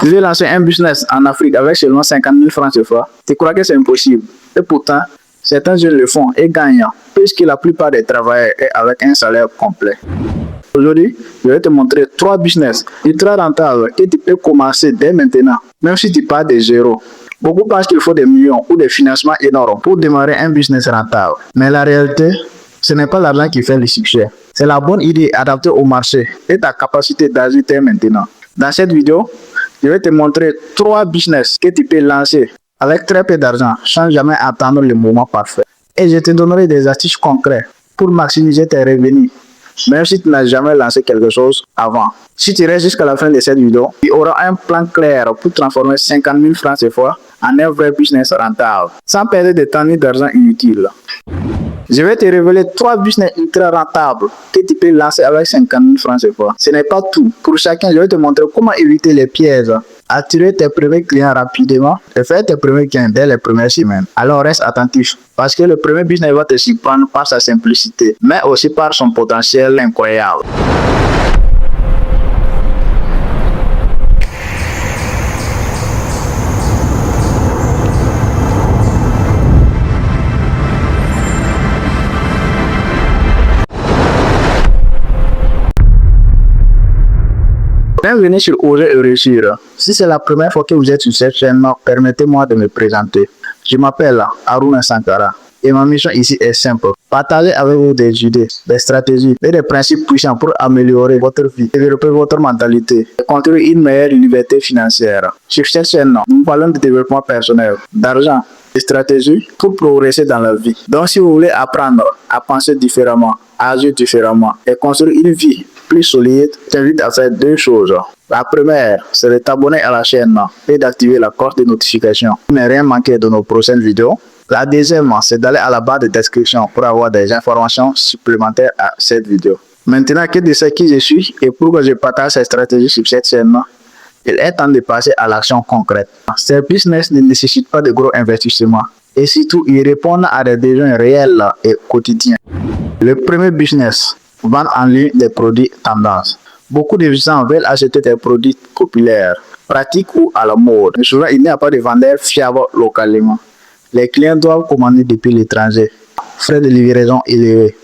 Tu veux lancer un business en Afrique avec seulement 50 000 francs CFA, tu crois que c'est impossible. Et pourtant, certains jeunes le font et gagnent, puisque la plupart des travailleurs est avec un salaire complet. Aujourd'hui, je vais te montrer 3 business ultra rentables que tu peux commencer dès maintenant, même si tu pars de zéro. Beaucoup pensent qu'il faut des millions ou des financements énormes pour démarrer un business rentable. Mais la réalité, ce n'est pas l'argent qui fait le succès. C'est la bonne idée adaptée au marché et ta capacité d'agir dès maintenant. Dans cette vidéo, je vais te montrer 3 business que tu peux lancer avec très peu d'argent sans jamais attendre le moment parfait. Et je te donnerai des astuces concrètes pour maximiser tes revenus, même si tu n'as jamais lancé quelque chose avant. Si tu restes jusqu'à la fin de cette vidéo, tu auras un plan clair pour transformer 50 000 francs CFA en un vrai business rentable, sans perdre de temps ni d'argent inutile. Je vais te révéler 3 business ultra rentables que tu peux lancer avec 50 000 francs CFA. Ce n'est pas tout. Pour chacun, je vais te montrer comment éviter les pièges, attirer tes premiers clients rapidement et faire tes premiers gains dès les premières semaines. Alors reste attentif, parce que le premier business va te surprendre par sa simplicité, mais aussi par son potentiel incroyable. Bienvenue sur Oser et Réussir. Si c'est la première fois que vous êtes sur cette chaîne, permettez-moi de me présenter. Je m'appelle Aruna Sankara et ma mission ici est simple. Partager avec vous des idées, des stratégies et des principes puissants pour améliorer votre vie, développer votre mentalité et construire une meilleure liberté financière. Sur cette chaîne, nous parlons de développement personnel, d'argent, de stratégies pour progresser dans la vie. Donc si vous voulez apprendre à penser différemment, à agir différemment et construire une vie plus solide, je t'invite à faire 2 choses. La première, c'est de t'abonner à la chaîne et d'activer la cloche de notification pour ne rien manquer de nos prochaines vidéos. La deuxième, c'est d'aller à la barre de description pour avoir des informations supplémentaires à cette vidéo. Maintenant que tu sais qui je suis et pourquoi je partage ces stratégies sur cette chaîne, il est temps de passer à l'action concrète. Ces business ne nécessitent pas de gros investissements et surtout, ils répondent à des besoins réels et quotidiens. Le premier business, vendre en ligne des produits tendance. Beaucoup de gens veulent acheter des produits populaires, pratiques ou à la mode. Mais souvent, il n'y a pas de vendeurs fiables localement. Les clients doivent commander depuis l'étranger. Frais de livraison élevés,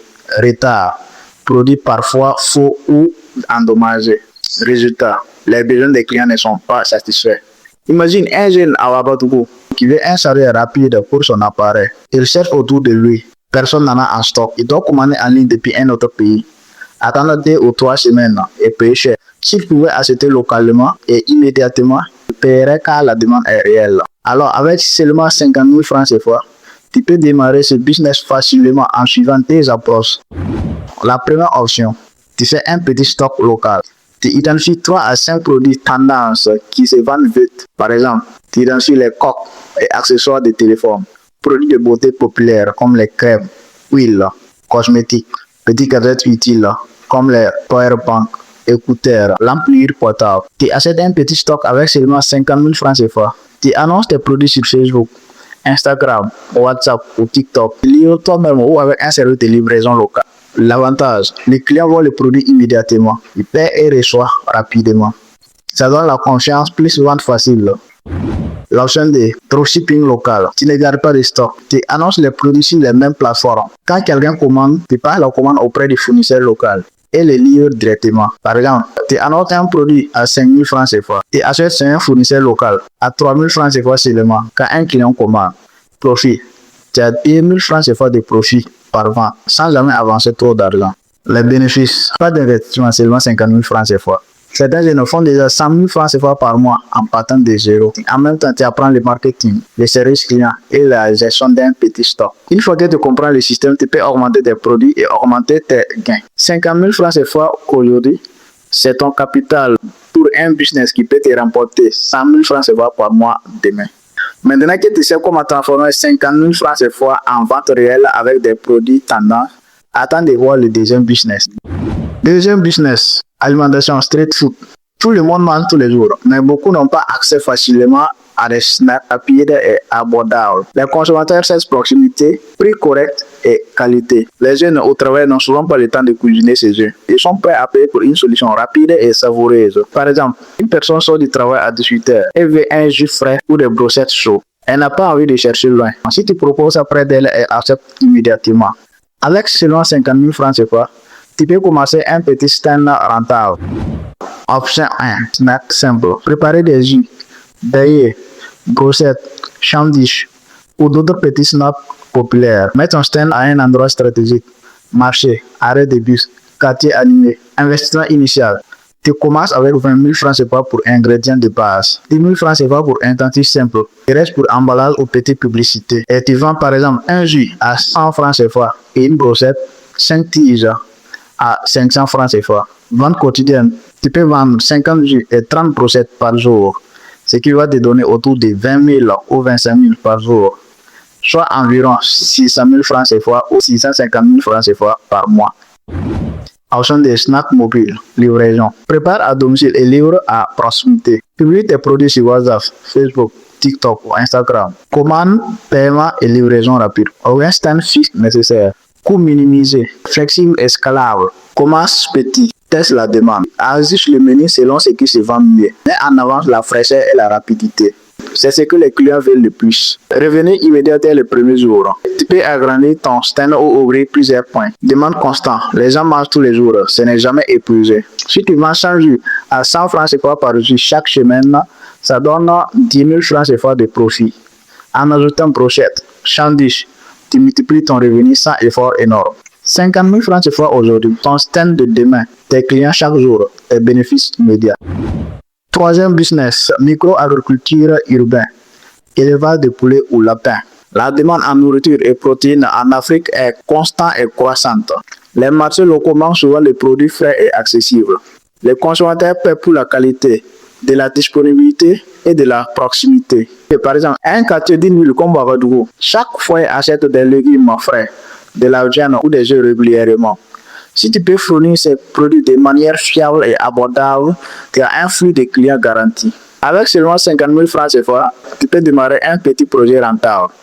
retard, produits parfois faux ou endommagés. Résultat, les besoins des clients ne sont pas satisfaits. Imagine un jeune à Ouagadougou qui veut un chargeur rapide pour son appareil. Il cherche autour de lui. Personne n'en a en stock. Il doit commander en ligne depuis un autre pays. Attendre 2 ou 3 semaines et payer cher. S'il pouvait acheter localement et immédiatement, il paierait car la demande est réelle. Alors, avec seulement 50 000 francs CFA, tu peux démarrer ce business facilement en suivant tes approches. La première option, tu fais un petit stock local. Tu identifies 3 à 5 produits tendance qui se vendent vite. Par exemple, tu identifies les coques et accessoires de téléphone. Produits de beauté populaires comme les crèmes, huiles, cosmétiques, petits gadgets utiles comme les powerbanks, écouteurs, lampes portables. Tu achètes un petit stock avec seulement 50 000 francs CFA. Tu annonces tes produits sur Facebook, Instagram, WhatsApp ou TikTok. Livre toi-même ou avec un service de livraison local. L'avantage, les clients voient le produit immédiatement. Ils paient et reçoivent rapidement. Ça donne la confiance, plus vente facile. L'option de dropshipping local. Tu ne gardes pas de stock. Tu annonces les produits sur les mêmes plateformes. Quand quelqu'un commande, tu passes la commande auprès du fournisseur local et le livre directement. Par exemple, tu annonces un produit à 5 000 francs CFA. Tu achètes chez un fournisseur local à 3 000 francs CFA seulement. Quand un client commande, profit. Tu as 10 000 francs CFA de profit par vente sans jamais avancer trop d'argent. Les bénéfices, pas d'investissement, seulement 50 000 francs CFA. Certains jeunes font déjà 100 000 francs CFA par mois en partant de zéro. En même temps, tu apprends le marketing, les services clients et la gestion d'un petit stock. Une fois que tu comprends le système, tu peux augmenter tes produits et augmenter tes gains. 50 000 francs CFA aujourd'hui, c'est ton capital pour un business qui peut te remporter 100 000 francs CFA par mois demain. Maintenant que tu sais comment transformer 50 000 francs CFA en vente réelle avec des produits tendance, attends de voir le deuxième business. Deuxième business, alimentation street food. Tout le monde mange tous les jours, mais beaucoup n'ont pas accès facilement à des snacks rapides et abordables. Les consommateurs cherchent proximité, prix correct et qualité. Les jeunes au travail n'ont souvent pas le temps de cuisiner chez eux. Ils sont prêts à payer pour une solution rapide et savoureuse. Par exemple, une personne sort du travail à 18h et veut un jus frais ou des brochettes chaudes. Elle n'a pas envie de chercher loin. Si tu proposes ça près d'elle, elle accepte immédiatement. Avec seulement 50 000 francs CFA, tu peux commencer un petit stand rentable. Option 1. Snack simple. Préparer des jus, beignets, brochettes, sandwichs ou d'autres petits snacks populaires. Mets ton stand à un endroit stratégique. Marché, arrêt de bus, quartier animé. Investissement initial. Tu commences avec 20 000 francs CFA pour ingrédients de base, 10 000 francs CFA pour intentif simple, le reste pour emballage ou petite publicité. Et tu vends par exemple un jus à 100 francs CFA et une brochette 5 tiges à 500 francs CFA. Vente quotidienne, tu peux vendre 50 jus et 30 brochettes par jour, ce qui va te donner autour de 20 000 ou 25 000 par jour, soit environ 600 000 francs CFA ou 650 000 francs CFA par mois. Option des snacks mobiles, livraison. Prépare à domicile et livre à proximité. Publie tes produits sur WhatsApp, Facebook, TikTok ou Instagram. Commande, paiement et livraison rapide. Aucun stand fixe nécessaire. Coût minimisé, flexible et scalable. Commence petit, teste la demande. Ajuste le menu selon ce qui se vend mieux. Mets en avant la fraîcheur et la rapidité. C'est ce que les clients veulent le plus. Revenu immédiat dès le premier jour. Tu peux agrandir ton stand ou ouvrir plusieurs points. Demande constant. Les gens mangent tous les jours. Ce n'est jamais épuisé. Si tu vends 100 jus à 100 francs CFA par jus chaque semaine, ça donne 10 000 francs CFA de profit. En ajoutant brochette, sandwich, tu multiplies ton revenu sans effort énorme. 50 000 francs CFA aujourd'hui. Ton stand de demain. Tes clients chaque jour. Et bénéfices immédiats. Troisième business, micro-agriculture urbaine, élevage de poulets ou lapins. La demande en nourriture et protéines en Afrique est constante et croissante. Les marchés locaux manquent souvent de produits frais et accessibles. Les consommateurs paient pour la qualité, de la disponibilité et de la proximité. Et par exemple, un quartier d'une ville comme Ouagadougou, chaque foyer achète des légumes frais, de la viande ou des œufs régulièrement. Si tu peux fournir ces produits de manière fiable et abordable, tu as un flux de clients garanti. Avec seulement 50 000 francs CFA, tu peux démarrer un petit projet rentable.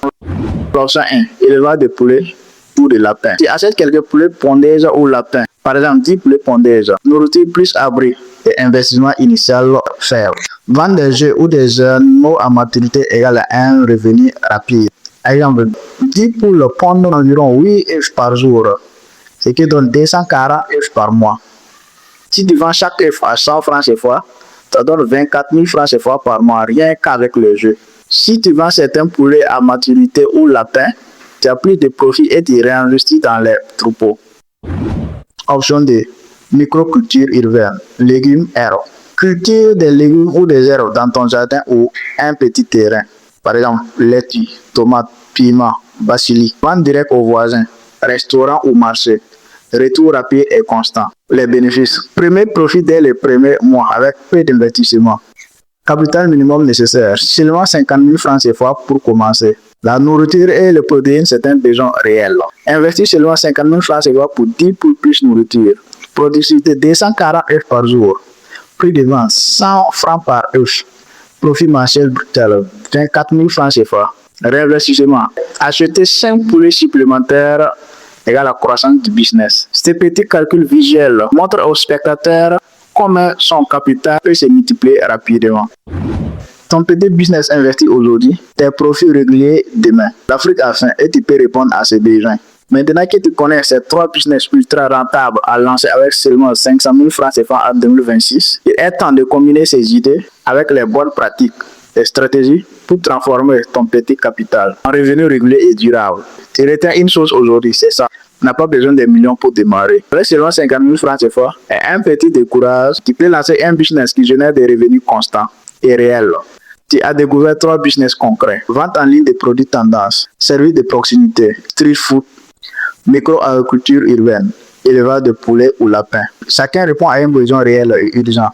Option 1. Élevage de poulets ou de lapins. Tu achètes quelques poulets pondeuses ou lapins. Par exemple, 10 poulets pondeuses. Nourriture plus abri et investissement initial faible. Vendre des œufs ou des animaux à maturité égale à un revenu rapide. Par exemple, 10 poules pondent environ 8 œufs par jour, ce qui donne 240 œufs par mois. Si tu vends chaque œuf à 100 francs CFA, ça donne 24 000 francs CFA par mois, rien qu'avec le jeu. Si tu vends certains poulets à maturité ou lapins, tu as plus de profit et tu réinvestis dans les troupeaux. Option 2. Microculture urbaine, légumes, herbes. Cultive des légumes ou des herbes dans ton jardin ou un petit terrain. Par exemple, laitue, tomates, piments, basilic. Vente direct aux voisins, restaurants ou marchés. Retour rapide et constant. Les bénéfices. Premier profit dès les premiers mois avec peu d'investissement. Capital minimum nécessaire. Seulement 50 000 francs CFA pour commencer. La nourriture et les protéines, c'est un besoin réel. Investir seulement 50 000 francs CFA pour 10 pour plus nourriture. Productivité 240 œufs par jour. Prix de vente 100 francs par œuf. Profit mensuel brutal 24 000 francs CFA. Réinvestissement. Acheter 5 poulets supplémentaires égale la croissance du business. Ce petit calcul visuel montre aux spectateurs comment son capital peut se multiplier rapidement. Ton petit business investi aujourd'hui, tes profits réguliers demain. L'Afrique a faim et tu peux répondre à ses besoins. Maintenant que tu connais ces 3 business ultra rentables à lancer avec seulement 500 000 francs CFA en 2026, il est temps de combiner ces idées avec les bonnes pratiques et stratégies pour transformer ton petit capital en revenu régulier et durable. Tu retiens une chose aujourd'hui, c'est ça. Tu n'as pas besoin de millions pour démarrer. Avec seulement 50 000 francs CFA et un petit décourage, tu peux lancer un business qui génère des revenus constants et réels. Tu as découvert 3 business concrets. Vente en ligne des produits tendance, services de proximité, street food, micro-agriculture urbaine, élevage de poulets ou lapins. Chacun répond à un besoin réel et urgent.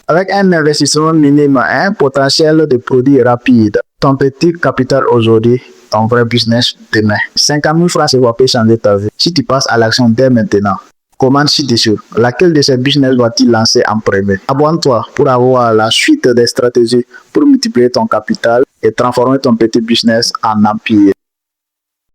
Avec un investissement minime et un potentiel de produits rapides, ton petit capital aujourd'hui, ton vrai business demain. 50 000 francs CFA peut changer ta vie si tu passes à l'action dès maintenant. Commande ci-dessous. Laquelle de ces business doit-il lancer en premier? Abonne-toi pour avoir la suite des stratégies pour multiplier ton capital et transformer ton petit business en empire.